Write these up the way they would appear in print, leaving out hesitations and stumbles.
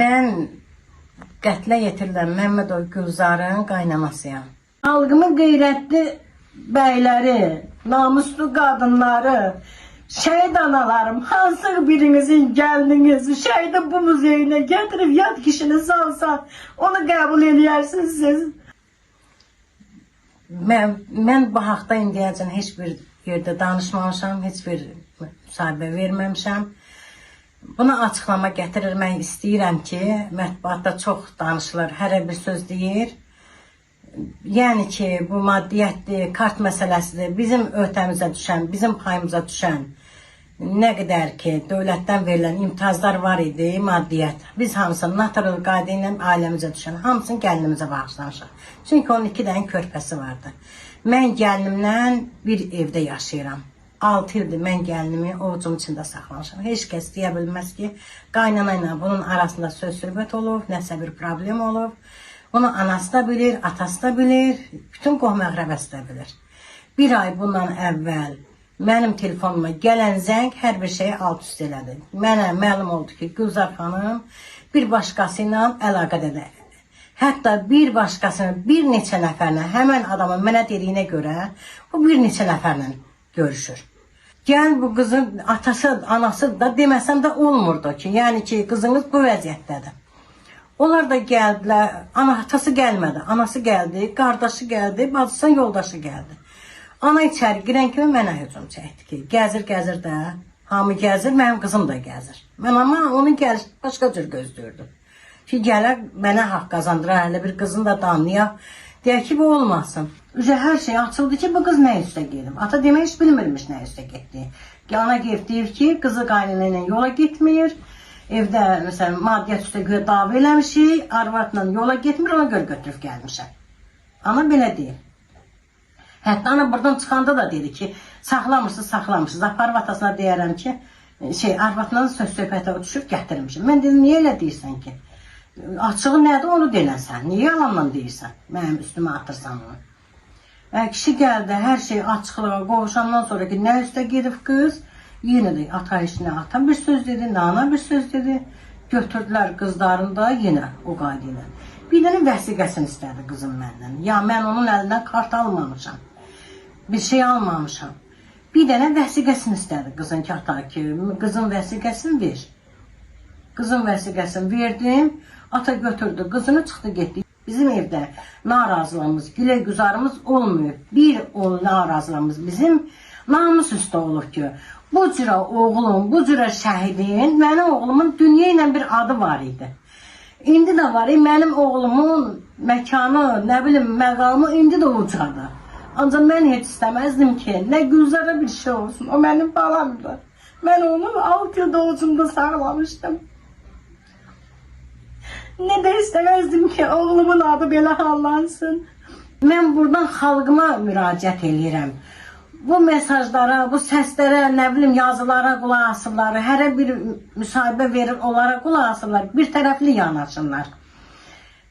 Mən qətlə yetirilən Məmmədov Gülzarın qaynanasıyam. Xalqımın qeyrətli bəyləri, namuslu qadınları, şəhid analarım, hansı birinizin gəldiniz, şəhidi bu muzeyinə gətirib yad kişini salsa, onu qəbul edərsiniz siz. Mən bu haqda indiyəcən heç bir yerdə danışmamışam, heç bir müsahibə verməmişəm. Buna açıqlama gətirirmək istəyirəm ki, mətbuatda çox danışılır, hərə bir söz deyir. Yəni ki, bu maddiyyətdir, kart məsələsidir, bizim öhdəmizə düşən, bizim payımıza düşən nə qədər ki, dövlətdən verilən imtiyazlar var idi, maddiyyət. Biz hamısını natural qayda ilə ailəmizə düşən, hamısını gəlinimizə bağışlamışıq. Çünki onun 2 dənə körpəsi vardı. Mən gəlinimlə bir evdə yaşayıram. 6 ildir mən gəlinimi ovucum içində saxlamışam. Heç kəs deyə bilməz ki, qaynana ilə bunun arasında söz-söhbət olub, nəsə bir problem olub. Bunu anası da bilir, atası da bilir, bütün qohum-əqrəbəsi də bilir. Bir ay bundan əvvəl mənim telefonuma gələn zəng hər bir şeyi alt-üst elədi. Mənə məlum oldu ki, Gülzar xanım bir başqası ilə əlaqədədir. Hətta bir başqasının bir neçə nəfərlə, həmən adamın mənə dediyinə görə, o bir neçə nəfərlə görüşür. Gəl bu qızın atası, anası da deməsəm də olmurdu ki, yəni ki, qızınız bu vəziyyətdədir. Onlar da gəldilər, atası gəlmədi, anası gəldi, qardaşı gəldi, bacısı yoldaşı gəldi. Ana içəri girən kimi mənə hücum çəkdi ki, gəzir də, hamı gəzir, mənim qızım da gəzir. Mən amma onun gəliş başqa cür gözlürdüm. Ki, gələr mənə haqq qazandırar, hələ bir qızını da danlayaq, deyək ki, bu olmasın. Hər şey açıldı ki, bu qız nə üstə gedib. Ata demək heç bilmirmiş nə üstə getdi. Ana gelib deyir ki, qızı qaynana ilə yola getmir. Evdə, məsələn, maddiyyət üstə görə dava eləmişik, arvadla yola getmir, ona görə götürüb gəlmişəm. Ana belə deyir. Hətta ana buradan çıxanda da dedi ki, saxlamışsınız. Aparıb atasına deyərəm ki, arvadla söz-söhbətə düşüb gətirmişim. Mən dedim, niyə elə deyirsən ki? Açığı nədir, onu denəsən. Niyə yalanla deyirsən? Mənim üstümə atırsan onu. Kişi gəldi, hər şey açıqlığa qovuşandan sonra ki, nə üstə gedib qız, yenə də ata işinə ata bir söz dedi, nana bir söz dedi. Götürdülər qızlarını da yenə o qayda ilə. Bir dənə vəsiqəsini istədi qızım məndən. Ya mən onun əlindən kart almamışam, bir şey almamışam. Bir dənə vəsiqəsini istədi qızın ki, ata ki, qızın vəsiqəsini ver. Qızın vəsiqəsini verdim, ata götürdü, qızını çıxdı getdi. Bizim evdə narazılığımız, gülə-güzarımız olmuyor. Bir o narazılığımız bizim namus üstə olur ki, bu cürə oğlum, bu cürə şəhidin, mənim oğlumun dünya ilə bir adı var idi. İndi də var, mənim oğlumun məkanı, nə bilim, məqamı indi də ucadır. Ancaq mən heç istəməzdim ki, nə Gülzara bir şey olsun, o mənim balamdır. Mən onu 6 ildə oğucumda saxlamışdım. Nə də istəməzdim ki, oğlumun adı belə hallansın. Mən buradan xalqıma müraciət edirəm. Bu mesajlara, bu səslərə, nə bilim, yazılara qulaq asırlar, hərə bir müsahibə verir, onlara qulaq asırlar, bir tərəfli yanaşırlar.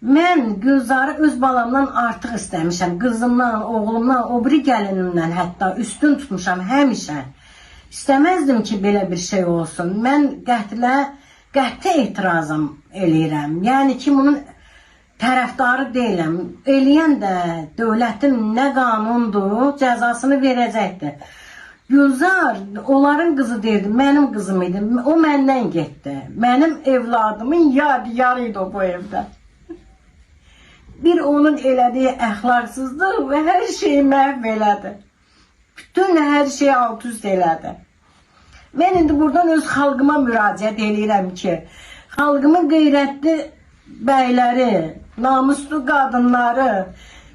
Mən Gülzarı öz balamdan artıq istəmişəm, qızımdan, oğlumdan, o biri gəlinimdən hətta üstün tutmuşam həmişə. İstəməzdim ki, belə bir şey olsun. Mən qəti etirazım eləyirəm. Yəni ki, bunun tərəfdarı deyiləm. Eləyən də dövlətin nə qanundur, cəzasını verəcəkdir. Gülzar, onların qızı deyildi, mənim qızım idi. O məndən getdi. Mənim evladımın yadigarı idi o bu evdə. Bir onun elədiyi əxlaqsızlıq və hər şeyi məhv elədi. Bütün hər şeyi alt-üst elədi. Mən indi buradan öz xalqıma müraciət edirəm ki, xalqımın qeyrətli bəyləri, namuslu qadınları,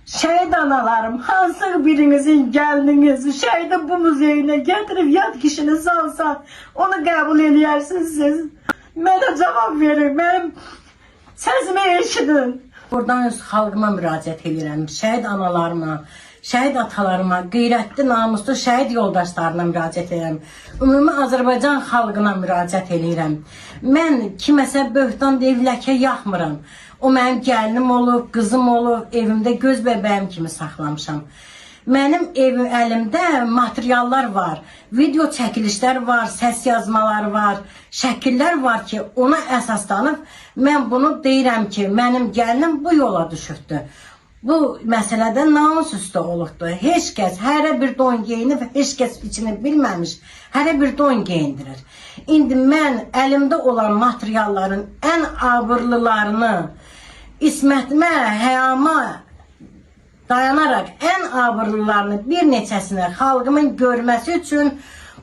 şəhid analarım, hansı birinizin gəldiniz, şəhidi bu muzeyinə gətirib yad kişini salsa, onu qəbul edərsiniz siz. Mənə cavab verin, mənim səsimi eşidin. Buradan öz xalqıma müraciət edirəm, şəhid analarıma, şəhid atalarıma, qeyrətli, namuslu şəhid yoldaşlarına müraciət edirəm. Ümumi Azərbaycan xalqına müraciət edirəm. Mən kiməsə böhtan deyib ləkə yaxmıram. O mənim gəlinim olub, qızım olub, evimdə göz bəbəyim kimi saxlamışam. Mənim əlimdə materiallar var, video çəkilişlər var, səs yazmalar var, şəkillər var ki, ona əsaslanıb mən bunu deyirəm ki, mənim gəlinim bu yola düşübdür. Bu məsələdə namus üstə olubdur. Heç kəs hərə bir don geyinib, heç kəs içini bilməmiş, hərə bir don geyindirir. İndi mən əlimdə olan materialların ən abırlılarını, ismətimə, həyama dayanaraq ən abırlılarını bir neçəsini xalqımın görməsi üçün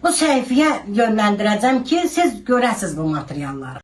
bu səhifəyə yönləndirəcəm ki, siz görəsiniz bu materialları.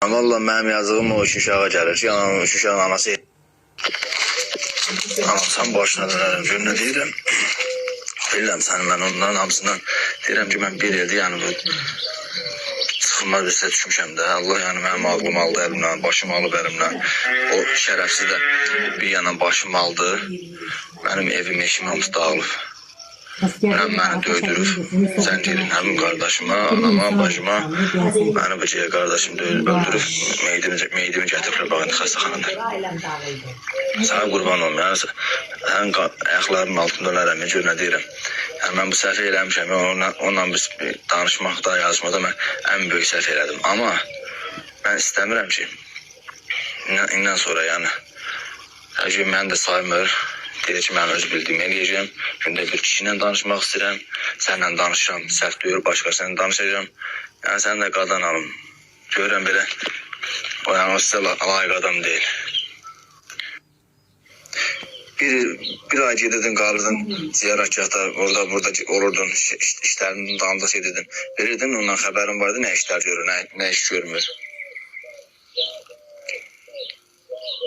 Valla mənim yazığım o Şuşağa gəlir ki, Şuşağın anası anamsan başına dönərəm, gör nə deyirəm. Bilirəm səni, mən onların hamısından deyirəm ki, mən bir ildir, yəni bu çıxılmaz bir sizə düşmüşəm də. Allah yəni mənim ağlım aldı əlimdən, başım alıb əlimdən. O şərəfsiz də bir yana başım aldı, mənim evim eşimə oldu dağılıb. Məni döydürüb, zəncirin həmin qardaşıma, anama, bacıma, məni bıcıya qardaşım öldürüb, meydimi gətiriblər bağında xəstəxanada. Sənə qurban olum, yəni sən ayaqlarının altında ölərəm, gör nə deyirəm. Yəni mən bu səhv eləmişəm, onunla biz danışmaqda, yazmada mən ən böyük səhv elədim. Amma mən istəmirəm ki, indən sonra yəni, məni də saymır. Deyir ki, mən öz bildiyimi eləyəcəm. Gündə bir kişi ilə danışmaq istəyirəm. Sənlə danışıram, səhv duyur, başqasıyla danışacağım. Yəni, sən də qadan alım. Görürəm belə, o sizə layiq adam deyil. Bir ay gedirdin, qalırdın ziyarətgahda, orada, burada olurdun, işlərinin dalında edirdin. Verirdin, ondan xəbərin vardı, nə işlər görür, nə iş görmür.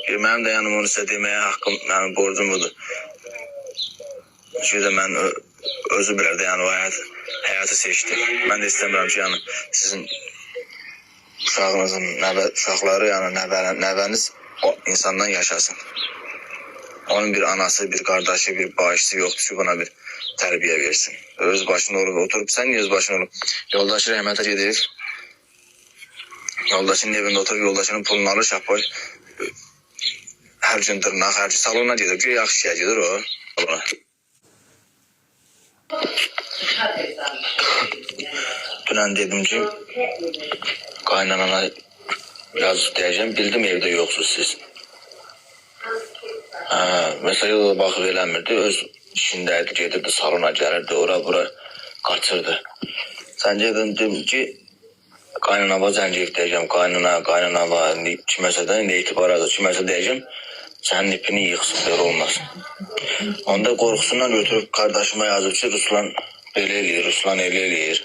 Mənim də yəni onu sizə deməyə haqqım, mənim borcum budur. Çünki də mən özü bilər də yəni o həyatı seçdi. Mən də istəmirəm ki, yəni sizin uşağınızın, uşaqları, yəni nəvəniz o insandan yaşasın. Onun bir anası, bir qardaşı, bir bağışçısı yoxdur ki, buna bir tərbiyə versin. Öz başına olub oturub, sən niyə öz başına olub? Yoldaşı rəhmətə gedir. Yoldaşının evində oturub, yoldaşının pulunu alır, şapay. Hər gün dırnaq, hər gün salona gedir. Güya yaxşı şeyə gedir o. Dünən dedim ki, qaynanana yazıb deyəcəm, bildim evdə yoxsuz siz. Mesela o da baxıb eləmirdi, öz işindəydi, gedirdi, salona gəlirdi, ora-bura qaçırdı. Sən dedim ki, qaynanava zəng deyəcəm, qaynanava, kiməsə də, indi etibar azır, kiməsə deyəcəm, sənin ipini yıxsın, belə olmasın. Onda qorxusundan götürüb qardaşıma yazıb ki, Ruslan belə eləyir, Ruslan elə eləyir.